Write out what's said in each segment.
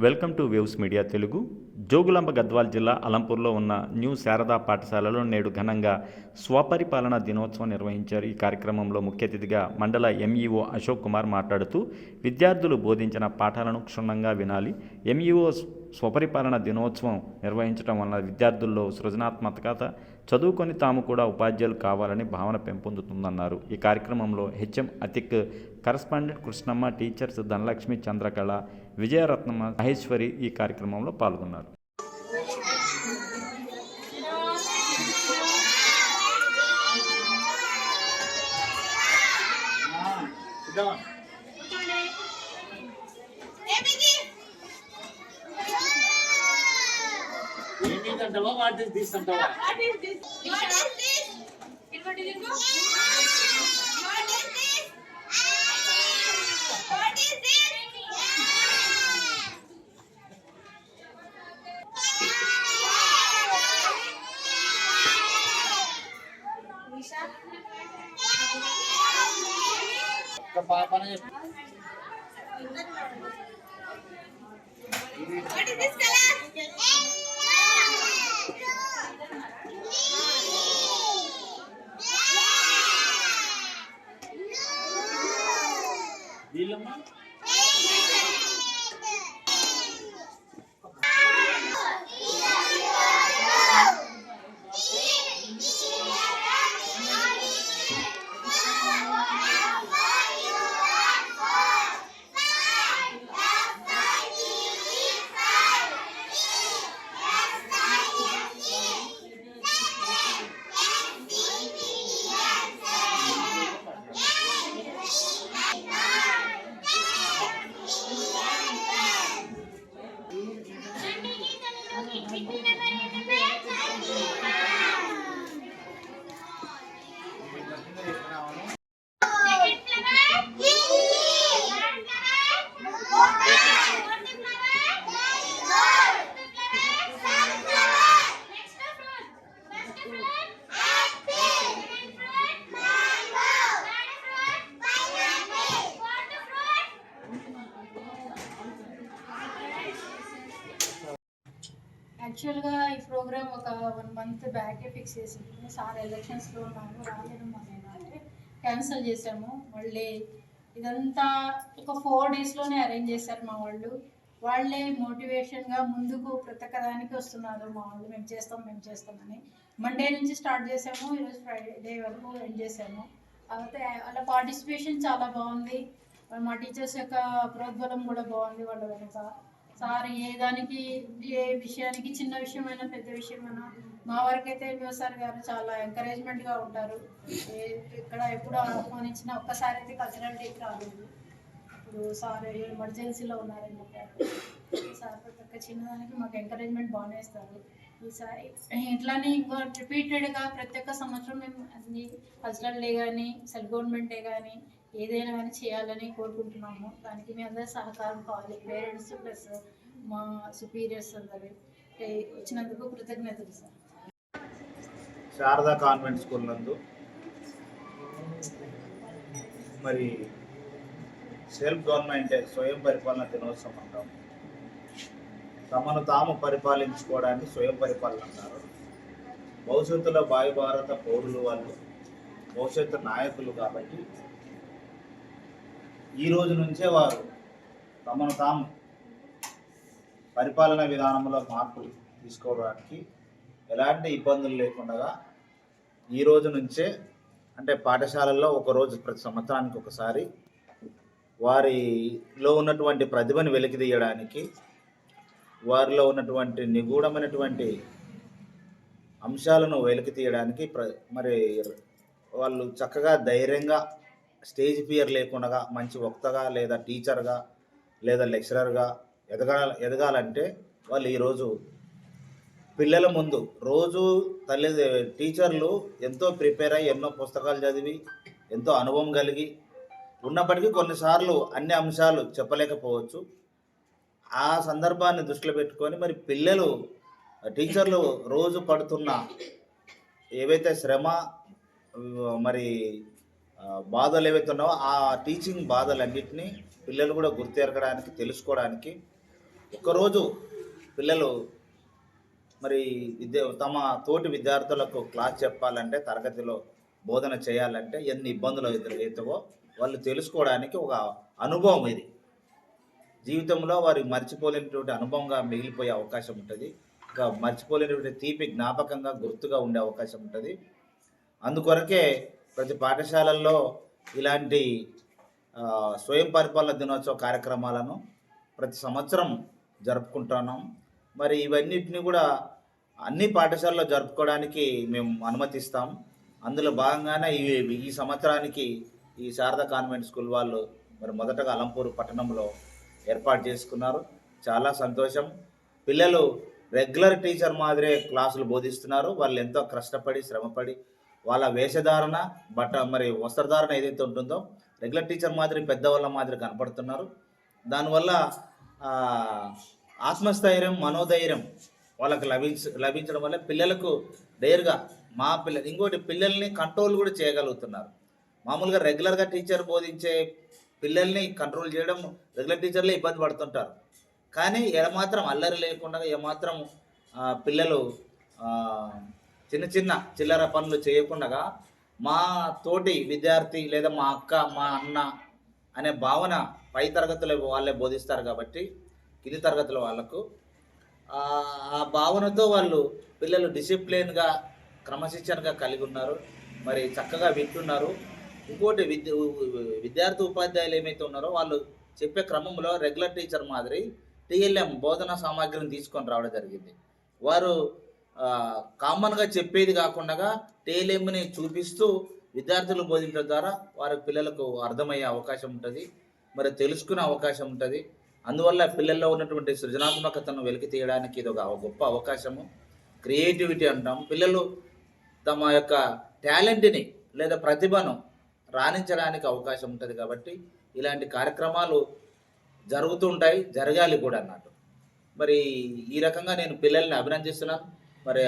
Welcome to waves media Telugu. Jogulamba Gadwal జిల్లా అలంపూర్లో ఉన్న new Sharada పాఠశాలలో నేడు ఘనంగా స్వపరిపాలన దినోత్సవం నిర్వహించారు. ఈ కార్యక్రమంలో ముఖ్య అతిథిగా మండల ఎంఈఓ అశోక్ కుమార్ మాట్లాడుతూ విద్యార్థులు బోధించిన పాఠాలను క్షుణ్ణంగా వినాలి. ఎంఈఓ స్వపరిపాలన దినోత్సవం నిర్వహించడం వలన విద్యార్థుల్లో సృజనాత్మకత, చదువుకొని తాము కూడా ఉపాధ్యాయులు కావాలని భావన పెంపొందుతుందన్నారు. ఈ కార్యక్రమంలో HM Atiq, correspondent Krishnamma, teachers Dhanalakshmi, Chandrakala, విజయరత్నమ్మ, Maheshwari ఈ కార్యక్రమంలో పాల్గొన్నారు. What is this? What is this? What is this? What is this? What is this? What is this color? యాక్చువల్గా ఈ ప్రోగ్రామ్ ఒక 1 month బ్యాకే ఫిక్స్ చేసింది. సార్ ఎలక్షన్స్లో ఉన్నాము, రాలేను అంటే క్యాన్సిల్ చేసాము. మళ్ళీ ఇదంతా ఒక 4 daysలోనే అరేంజ్ చేశారు మా వాళ్ళు. వాళ్ళే మోటివేషన్గా ముందుకు ప్రతి ఒక్కదానికి వస్తున్నారు మా వాళ్ళు. మేము చేస్తామని మండే నుంచి స్టార్ట్ చేసాము, ఈరోజు ఫ్రైడే వరకు ఎండ్ చేసాము. అయితే వాళ్ళ పార్టిసిపేషన్ చాలా బాగుంది. మా టీచర్స్ యొక్క ప్రోద్బలం కూడా బాగుంది వాళ్ళ వెనక. సార్ ఏ విషయానికి, చిన్న విషయమైనా పెద్ద విషయమైనా మా వరకైతే సార్ గారు చాలా ఎంకరేజ్మెంట్గా ఉంటారు. ఇక్కడ ఎప్పుడు ఆహ్వానించినా ఒక్కసారి అయితే కల్చరల్ డేకి రాలేదు. ఇప్పుడు సార్ ఎమర్జెన్సీలో ఉన్నారని చెప్పారు. సార్ ప్రతి ఒక్క చిన్నదానికి మాకు ఎంకరేజ్మెంట్ బాగానే ఇస్తారు. ఈసారి ఇట్లానే ఇంకో రిపీటెడ్గా ప్రతి ఒక్క సంవత్సరం మేము అన్ని కల్చరల్ డే కానీ, సెల్ఫ్ గవర్నమెంట్ డే కానీ ఏదైనా కానీ చేయాలని కోరుకుంటున్నాము. దానికి మీ అందరూ సహకారం కావాలి. పేరెంట్స్ ప్లస్ మా సుపీరియర్స్ అందరూ వచ్చినందుకు కృతజ్ఞతలు సార్. శారదా కాన్వెంట్ స్కూల్ నందు మరి సెల్ఫ్ గవర్నమెంట్ స్వయం పరిపాలన దినోత్సవం అంటాం. తమను తాము పరిపాలించుకోవడానికి స్వయం పరిపాలన అంటారు. భవిష్యత్తులో భావి భారత పౌరులు వాళ్ళు, భవిష్యత్తు నాయకులు. కాబట్టి ఈ రోజు నుంచే వారు తమను తాము పరిపాలన విధానంలో మార్పులు తీసుకోవడానికి ఎలాంటి ఇబ్బందులు లేకుండా ఈ రోజు నుంచే, అంటే పాఠశాలల్లో ఒకరోజు ప్రతి సంవత్సరానికి ఒకసారి వారిలో ఉన్నటువంటి ప్రతిభను వెలికి తీయడానికి, వారిలో ఉన్నటువంటి నిగూఢమైనటువంటి అంశాలను వెలికి తీయడానికి మరి వాళ్ళు చక్కగా ధైర్యంగా, స్టేజ్ ఫియర్ లేకుండా మంచి వక్తగా లేదా టీచర్గా లేదా లెక్చరర్గా ఎదగాలంటే వాళ్ళు ఈరోజు పిల్లల ముందు రోజు టీచర్లు ఎంతో ప్రిపేర్ అయ్యి, ఎన్నో పుస్తకాలు చదివి, ఎంతో అనుభవం కలిగి ఉన్నప్పటికీ కొన్నిసార్లు అన్ని అంశాలు చెప్పలేకపోవచ్చు. ఆ సందర్భాన్ని దృష్టిలో పెట్టుకొని మరి టీచర్లు రోజు పడుతున్న ఏవైతే శ్రమ మరి బాధలు ఏవైతే ఉన్నావో ఆ టీచింగ్ బాధలన్నింటినీ పిల్లలు కూడా గుర్తెరగడానికి, తెలుసుకోవడానికి ఒకరోజు పిల్లలు మరి తమ తోటి విద్యార్థులకు క్లాస్ చెప్పాలంటే, తరగతిలో బోధన చేయాలంటే ఎన్ని ఇబ్బందులు ఎదురవుతావో వాళ్ళు తెలుసుకోవడానికి ఒక అనుభవం ఇది. జీవితంలో వారి మర్చిపోలేనటువంటి అనుభవంగా మిగిలిపోయే అవకాశం ఉంటుంది. ఇంకా మర్చిపోలేనటువంటి తీపి జ్ఞాపకంగా గుర్తుగా ఉండే అవకాశం ఉంటుంది. అందుకొరకే ప్రతి పాఠశాలల్లో ఇలాంటి స్వయం పరిపాలన దినోత్సవ కార్యక్రమాలను ప్రతి సంవత్సరం జరుపుకుంటున్నాం. మరి ఇవన్నిటిని కూడా అన్ని పాఠశాలలో జరుపుకోవడానికి మేము అనుమతిస్తాం. అందులో భాగంగానే ఈ సంవత్సరానికి ఈ శారదా కాన్వెంట్ స్కూల్ వాళ్ళు మరి మొదటగా అలంపూర్ పట్టణంలో ఏర్పాటు చేసుకున్నారు. చాలా సంతోషం. పిల్లలు రెగ్యులర్ టీచర్ మాదిరే క్లాసులు బోధిస్తున్నారు. వాళ్ళు ఎంతో కష్టపడి శ్రమపడి వాళ్ళ వేషధారణ మరి వస్త్రధారణ ఏదైతే ఉంటుందో రెగ్యులర్ టీచర్ మాదిరి పెద్దవాళ్ళ మాదిరి కనపడుతున్నారు. దానివల్ల ఆత్మస్థైర్యం, మనోధైర్యం వాళ్ళకి లభించడం వల్ల పిల్లలకు డేర్గా ఇంకోటి పిల్లల్ని కంట్రోల్ కూడా చేయగలుగుతున్నారు. మామూలుగా రెగ్యులర్గా టీచర్ బోధించే పిల్లల్ని కంట్రోల్ చేయడం రెగ్యులర్ టీచర్లే ఇబ్బంది పడుతుంటారు. కానీ ఏమాత్రం అల్లరి లేకుండా, ఏమాత్రం పిల్లలు చిన్న చిన్న చిల్లర పనులు చేయకుండా మా తోటి విద్యార్థి లేదా మా అక్క, మా అన్న అనే భావన పై తరగతులు వాళ్ళే బోధిస్తారు కాబట్టి కింది తరగతుల వాళ్ళకు ఆ భావనతో వాళ్ళు పిల్లలు డిసిప్లిన్గా, క్రమశిక్షణగా కలిగి ఉన్నారు. మరి చక్కగా వింటున్నారు. ఇంకోటి విద్యార్థి ఉపాధ్యాయులు ఏమైతే ఉన్నారో వాళ్ళు చెప్పే క్రమంలో రెగ్యులర్ టీచర్ మాదిరి టీఎల్ఎం బోధనా సామాగ్రిని తీసుకొని రావడం జరిగింది. వారు కామన్గా చెప్పేది కాకుండా టీఎల్ఎంని చూపిస్తూ విద్యార్థులు బోధించడం ద్వారా వారి పిల్లలకు అర్థమయ్యే అవకాశం ఉంటుంది, మరి తెలుసుకునే అవకాశం ఉంటుంది. అందువల్ల పిల్లల్లో ఉన్నటువంటి సృజనాత్మకతను వెలికి తీయడానికి ఇది ఒక గొప్ప అవకాశము. క్రియేటివిటీ అంటాం. పిల్లలు తమ యొక్క టాలెంట్ని లేదా ప్రతిభను రాణించడానికి అవకాశం ఉంటుంది. కాబట్టి ఇలాంటి కార్యక్రమాలు జరుగుతుంటాయి, జరగాలి కూడా అన్నట్టు. మరి ఈ రకంగా నేను పిల్లల్ని అభినందిస్తున్నాను. మరి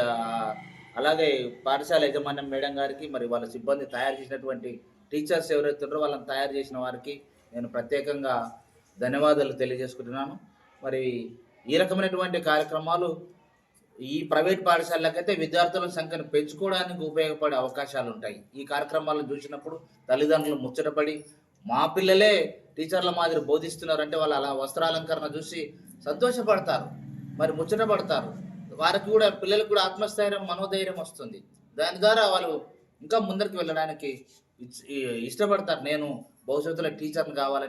అలాగే పాఠశాల యాజమాన్యం మేడం గారికి, మరి వాళ్ళ సిబ్బంది తయారు చేసినటువంటి టీచర్స్ ఎవరైతే ఉన్నారో వాళ్ళని తయారు చేసిన వారికి నేను ప్రత్యేకంగా ధన్యవాదాలు తెలియజేసుకుంటున్నాను. మరి ఈ రకమైనటువంటి కార్యక్రమాలు ఈ ప్రైవేట్ పాఠశాలకైతే విద్యార్థుల సంఖ్యను పెంచుకోవడానికి ఉపయోగపడే అవకాశాలు ఉంటాయి. ఈ కార్యక్రమాలను చూసినప్పుడు తల్లిదండ్రులు ముచ్చటపడి మా పిల్లలే టీచర్ల మాదిరి బోధిస్తున్నారంటే వాళ్ళు అలా వస్త్రాలంకరణ చూసి సంతోషపడతారు, మరి ముచ్చటపడతారు. వారికి కూడా, పిల్లలకు కూడా ఆత్మస్థైర్యం, మనోధైర్యం వస్తుంది. దాని ద్వారా వాళ్ళు ఇంకా ముందరికి వెళ్ళడానికి ఇష్టపడతారు. నేను భవిష్యత్తులో టీచర్ని కావాలని.